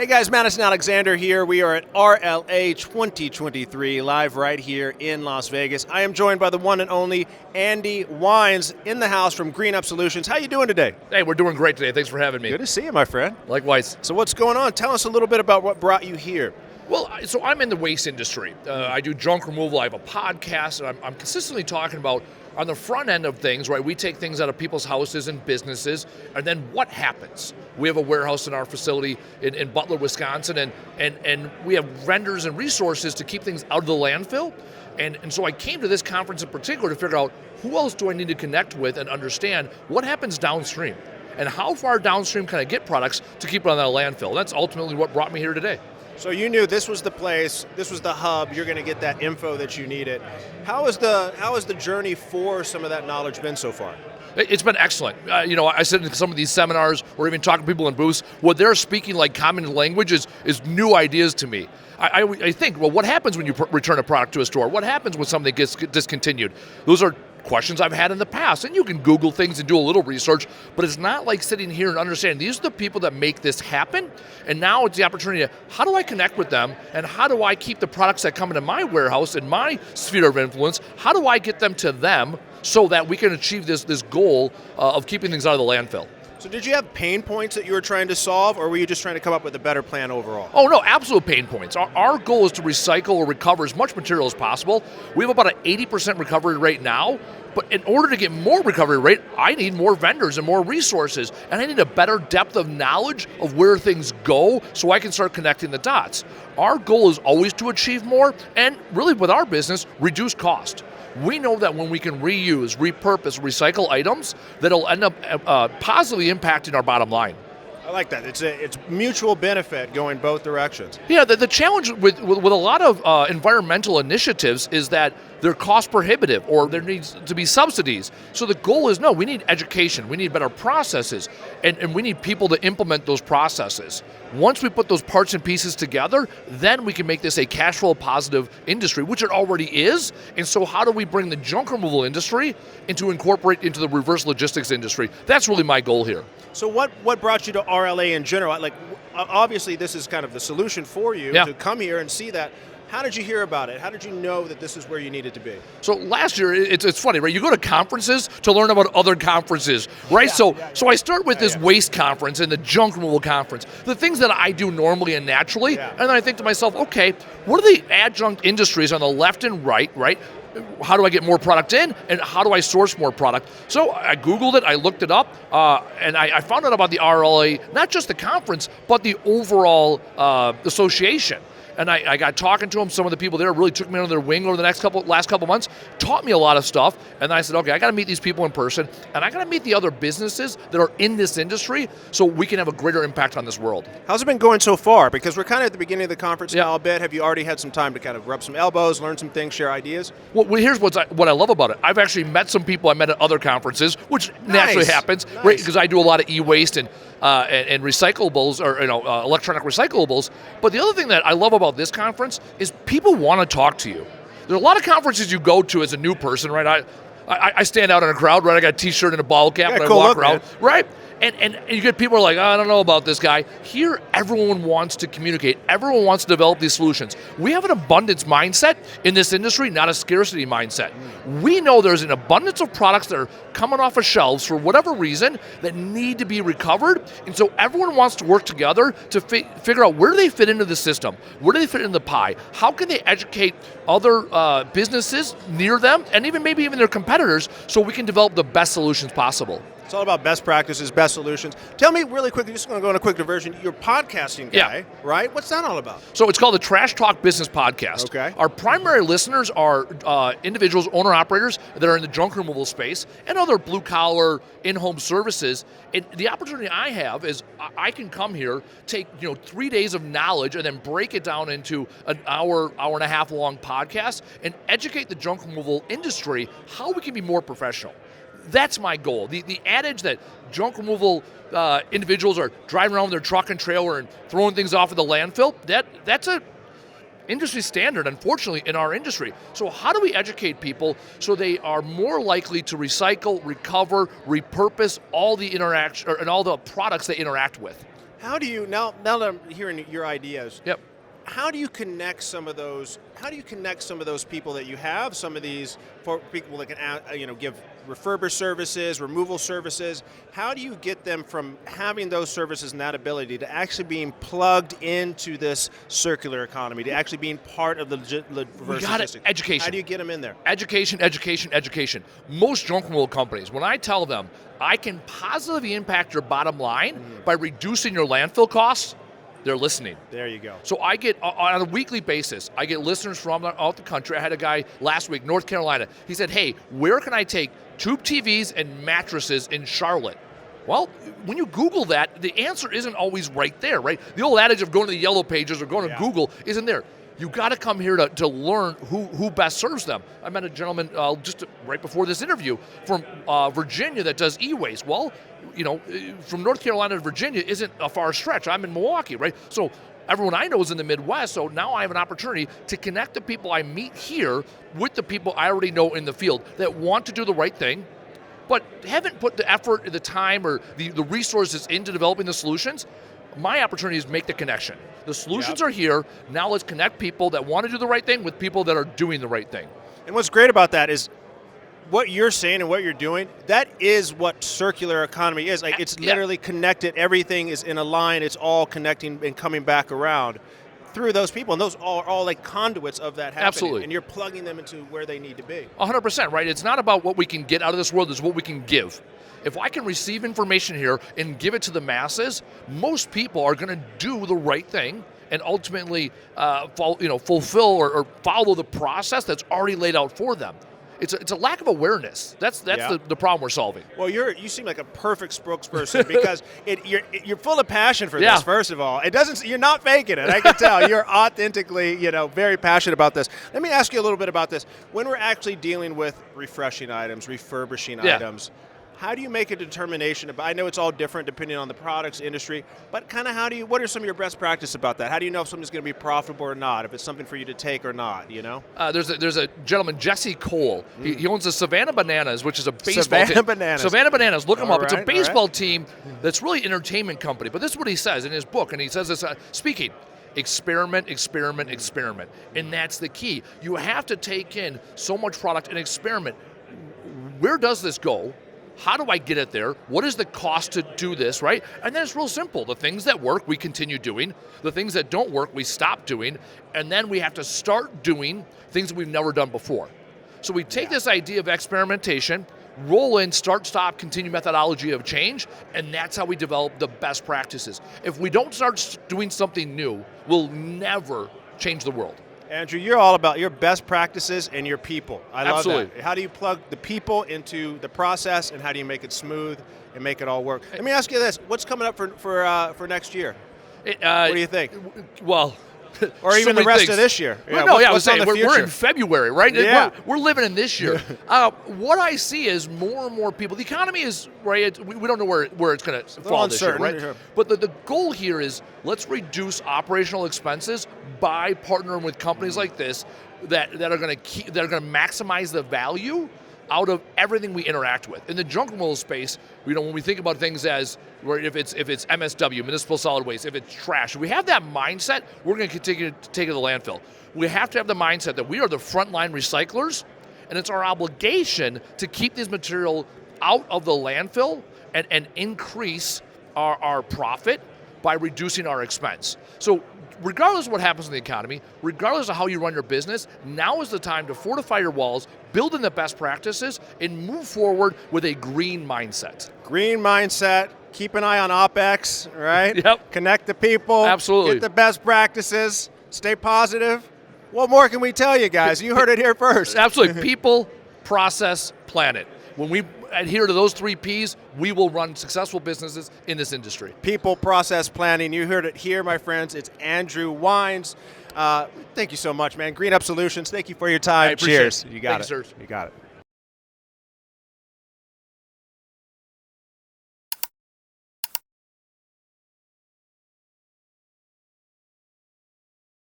Hey guys, Madison Alexander here. We are at RLA 2023 live right here in Las Vegas. I am joined by the one and only Andy Weins in the house from Green Up Solutions. How you doing today? Hey, we're doing great today. Thanks for having me. Good to see you, my friend. Likewise. So what's going on? Tell us a little bit about what brought you here. Well, so I'm in the waste industry. I do junk removal. I have a podcast, and I'm consistently talking about on the front end of things, right? We take things out of people's houses and businesses, and then what happens? We have a warehouse in our facility in Butler, Wisconsin, and we have vendors and resources to keep things out of the landfill. And so I came to this conference in particular to figure out who else do I need to connect with and understand what happens downstream, and how far downstream can I get products to keep it on that landfill. That's ultimately what brought me here today. So you knew this was the place, this was the hub, you're going to get that info that you needed. How has the journey for some of that knowledge been so far? It's been excellent. I sit in some of these seminars or even talking to people in booths. What they're speaking like common language is new ideas to me. I think, well, what happens when you return a product to a store? What happens when something gets discontinued? Those are questions I've had in the past, and you can Google things and do a little research, but it's not like sitting here and understanding these are the people that make this happen, and now it's the opportunity to, how do I connect with them, and how do I keep the products that come into my warehouse, in my sphere of influence, how do I get them to them so that we can achieve this goal of keeping things out of the landfill? So did you have pain points that you were trying to solve, or were you just trying to come up with a better plan overall? Oh no, absolute pain points. Our goal is to recycle or recover as much material as possible. We have about an 80% recovery rate now, but in order to get more recovery rate, I need more vendors and more resources, and I need a better depth of knowledge of where things go so I can start connecting the dots. Our goal is always to achieve more, and really with our business, reduce cost. We know that when we can reuse, repurpose, recycle items, that'll end up positively impacting our bottom line. I like that. It's mutual benefit going both directions. Yeah, the challenge with a lot of environmental initiatives is that they're cost prohibitive or there needs to be subsidies. So the goal is, no, we need education, we need better processes, and we need people to implement those processes. Once we put those parts and pieces together, then we can make this a cash flow positive industry, which it already is. And so how do we bring the junk removal industry incorporate into the reverse logistics industry? That's really my goal here. So what brought you to RLA in general? Like, obviously this is kind of the solution for you to come here and see that. How did you hear about it? How did you know that this is where you needed to be? So last year, it's funny, right? You go to conferences to learn about other conferences, right? So I start with this waste conference and the junk removal conference, the things that I do normally and naturally, and then I think to myself, okay, what are the adjunct industries on the left and right? How do I get more product in, and how do I source more product? So I Googled it, I looked it up, and I found out about the RLA, not just the conference, but the overall association. And I got talking to them. Some of the people there really took me under their wing over the last couple months, taught me a lot of stuff. And then I said, okay, I got to meet these people in person, and I got to meet the other businesses that are in this industry so we can have a greater impact on this world. How's it been going so far? Because we're kind of at the beginning of the conference now a bit. Have you already had some time to kind of rub some elbows, learn some things, share ideas? Well, here's what I love about it. I've actually met some people I met at other conferences, which naturally happens, right? Because I do a lot of e-waste and recyclables, or electronic recyclables. But the other thing that I love about this conference is people want to talk to you. There's a lot of conferences you go to as a new person, right? I stand out in a crowd, right? I got a t-shirt and a ball cap, and I walk around, right? And you get people who are like, I don't know about this guy. Here, everyone wants to communicate. Everyone wants to develop these solutions. We have an abundance mindset in this industry, not a scarcity mindset. We know there's an abundance of products that are coming off of shelves for whatever reason that need to be recovered. And so everyone wants to work together to figure out where do they fit into the system? Where do they fit in the pie? How can they educate other businesses near them, and maybe even their competitors, so we can develop the best solutions possible? It's all about best practices, best solutions. Tell me really quickly, just going to go on a quick diversion, you're podcasting guy, right? What's that all about? So it's called the Trash Talk Business Podcast. Okay. Our primary listeners are individuals, owner-operators that are in the junk removal space and other blue-collar, in-home services. And the opportunity I have is I can come here, take 3 days of knowledge, and then break it down into an hour and a half long podcast and educate the junk removal industry how we can be more professional. That's my goal. The adage that junk removal individuals are driving around with their truck and trailer and throwing things off of the landfill, that's a industry standard, unfortunately, in our industry. So how do we educate people so they are more likely to recycle, recover, repurpose all the interaction and all the products they interact with? How do you now that I'm hearing your ideas? Yep. How do you connect some of those? How do you connect some of those people that you have? Some of these people that can, give refurbish services, removal services. How do you get them from having those services and that ability to actually being plugged into this circular economy, to actually being part of the reverse logistics? Education. How do you get them in there? Education, education, education. Most junk removal companies, when I tell them I can positively impact your bottom line by reducing your landfill costs, they're listening. There you go. So I get, on a weekly basis, I get listeners from out the country. I had a guy last week, North Carolina. He said, hey, where can I take tube TVs and mattresses in Charlotte? Well, when you Google that, the answer isn't always right there, right? The old adage of going to the yellow pages or going to Google isn't there. You got to come here to learn who best serves them. I met a gentleman just right before this interview from Virginia that does e-waste. Well, from North Carolina to Virginia isn't a far stretch. I'm in Milwaukee, right? So everyone I know is in the Midwest, so now I have an opportunity to connect the people I meet here with the people I already know in the field that want to do the right thing, but haven't put the effort, the time, or the resources into developing the solutions. My opportunity is to make the connection. The solutions are here. Now let's connect people that want to do the right thing with people that are doing the right thing. And what's great about that is what you're saying and what you're doing, that is what circular economy is. Like, it's literally connected. Everything is in a line. It's all connecting and coming back around through those people. And those are all like conduits of that happening. Absolutely. And you're plugging them into where they need to be. 100%, right? It's not about what we can get out of this world. It's what we can give. If I can receive information here and give it to the masses, most people are going to do the right thing and ultimately fulfill or follow the process that's already laid out for them. It's a lack of awareness. That's the problem we're solving. Well, you seem like a perfect spokesperson because you're full of passion for this. First of all, you're not faking it. I can tell you're authentically very passionate about this. Let me ask you a little bit about this. When we're actually dealing with refreshing items, refurbishing items, how do you make a determination about? I know it's all different depending on the products, industry, but kind of what are some of your best practices about that? How do you know if something's going to be profitable or not? If it's something for you to take or not? There's a gentleman, Jesse Cole. He owns the Savannah Bananas, which is a baseball team. Savannah Bananas. Look him up. It's a baseball team that's really an entertainment company. But this is what he says in his book, and he says this speaking. Experiment, experiment, experiment. And that's the key. You have to take in so much product and experiment. Where does this go? How do I get it there? What is the cost to do this, right? And then it's real simple. The things that work, we continue doing. The things that don't work, we stop doing. And then we have to start doing things that we've never done before. So we take this idea of experimentation, roll in, start, stop, continue methodology of change, and that's how we develop the best practices. If we don't start doing something new, we'll never change the world. Andrew, you're all about your best practices and your people. I love Absolutely. that. How do you plug the people into the process, and how do you make it smooth and make it all work? Let me ask you this: what's coming up for next year? What do you think? Well, or even the rest of this year? I was saying we're in February, right? Yeah. We're living in this year. What I see is more and more people. The economy is right. We don't know where it's going to fall this year, right? But the goal here is let's reduce operational expenses by partnering with companies like this that are going to maximize the value out of everything we interact with. In the junk removal space, when we think about things as if it's MSW, municipal solid waste, if it's trash, we have that mindset, we're going to continue to take it to the landfill. We have to have the mindset that we are the frontline recyclers, and it's our obligation to keep this material out of the landfill and increase our profit by reducing our expense. So regardless of what happens in the economy, regardless of how you run your business, now is the time to fortify your walls, build in the best practices, and move forward with a green mindset. Green mindset, keep an eye on OpEx, right? Yep. Connect the people. Absolutely. Get the best practices, stay positive. What more can we tell you guys? You heard it here first. Absolutely. People, process, planet. When we adhere to those 3 Ps, we will run successful businesses in this industry. People, process, planning. You heard it here, my friends. It's Andrew Weins. Thank you so much, man. Green Up Solutions, thank you for your time. I appreciate Cheers. it. You got Thank it. You, sir. You got it.